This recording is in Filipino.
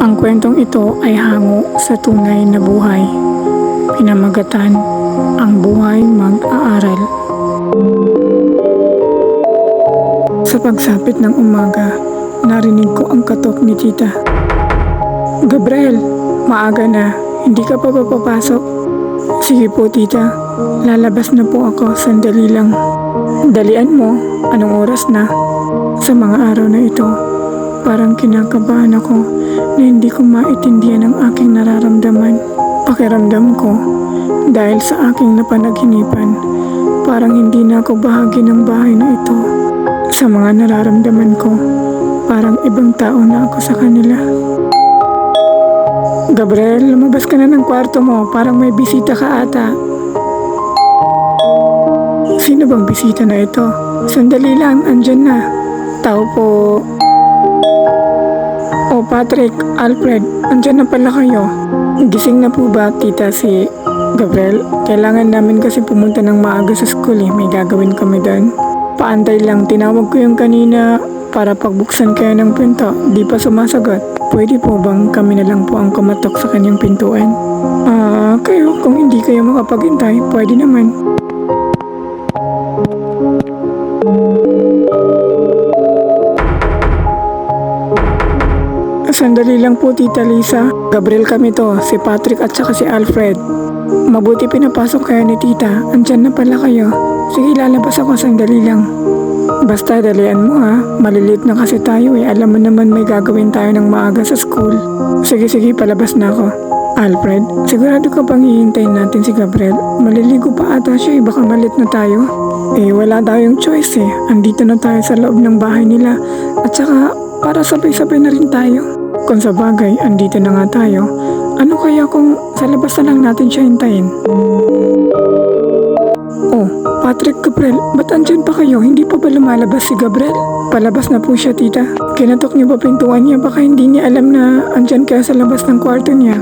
Ang kwentong ito ay hango sa tunay na buhay. Pinamagatan, ang buhay mag-aaral. Sa pagsapit ng umaga, narinig ko ang katok ni tita. Gabriel, maaga na, hindi ka pa papapasok? Sige po tita, lalabas na po ako, sandali lang. Dalian mo, anong oras na? Sa mga araw na ito, parang kinakabahan ako na hindi ko maintindihan ang aking nararamdaman. Pakiramdam ko, dahil sa aking napanaghinipan, parang hindi na ako bahagi ng bahay na ito. Sa mga nararamdaman ko, parang ibang tao na ako sa kanila. Gabriel, lumabas ka na ng kwarto mo, parang may bisita ka ata. Sino bang bisita na ito? Sandali lang, andyan na. Tao po. Oh, Patrick, Alfred, andyan na pala kayo. Gising na po ba, tita, si Gabriel? Kailangan namin kasi pumunta ng maaga sa school may gagawin kami doon. Paantay lang, tinawag ko yung kanina para pagbuksan kayo ng pinto, di pa sumasagot. Pwede po bang kami na lang po ang kumatok sa kanyang pintuan? Kayo, kung hindi kayo makapaghintay, pwede naman. Sandali lang po, Tita Lisa. Gabriel kami to, si Patrick at saka si Alfred. Mabuti pinapasok kayo ni Tita, andyan na pala kayo. Sige, lalabas ako, sandali lang. Basta dalian mo malilit na kasi tayo alam mo naman may gagawin tayo ng maaga sa school. Sige, palabas na ako. Alfred, sigurado ka bang hihintayin natin si Gabriel? Maliligo pa ata siya baka malit na tayo. Wala tayong choice andito na tayo sa loob ng bahay nila at saka para sabay-sabay na rin tayo. Kung sa bagay, andito na nga tayo, ano kaya kung sa labas na lang natin siya hintayin? Oh, Patrick, Gabriel, ba't andyan pa kayo? Hindi pa ba lumalabas si Gabriel? Palabas na po siya, tita. Kinatok niyo ba pintuan niya? Baka hindi niya alam na andyan kayo sa labas ng kwarto niya.